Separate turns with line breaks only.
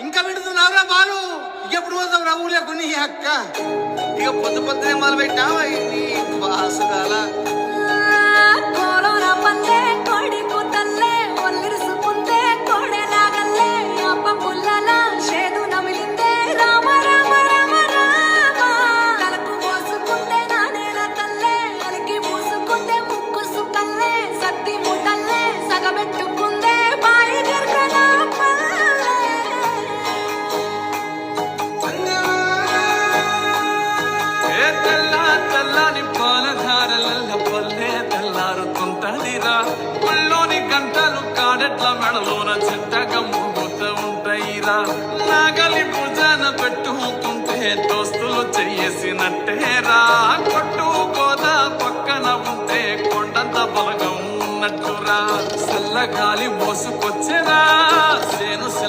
ఇంకా విడుతున్నావురా బాలు ఎప్పుడు పోతావు రా ఊళ్ళో కొన్ని అక్క ఇక పొద్దు పొద్దునే మొదలు పెట్టావా బాసుగాల
కోరోనా పల్లె కోడి కూతల్లే ఒల్లిరుసుకుందే కోడెలాగల్లే అప్ప పుల్లల చేదు నమిలిందే రామ రామ రామ రామ తలకు పోసుకుంటే నానేల తల్లే అలికి పూసుకుంటే ముక్కు సుక్కల్లే సత్తి ముట్టల్లే సగబెట్టుకుందే బాయి గర్గన
తెల్లని పాలధారల పల్లె తెల్లారుతుంటదిరా ఒళ్ళోని గంటలు కాడెట్ల మెడలోన చెట్టగా మోగుతూ ఉంటాయిరా నాగలి భుజాన పెట్టుకుంటే దోస్తులు చెయ్యేసినట్టేరా కొట్టు గోదా పక్కన ఉంటే కొండంత బలగం ఉన్నట్టురా చల్లగాలి మోసుకొచ్చేరా సేను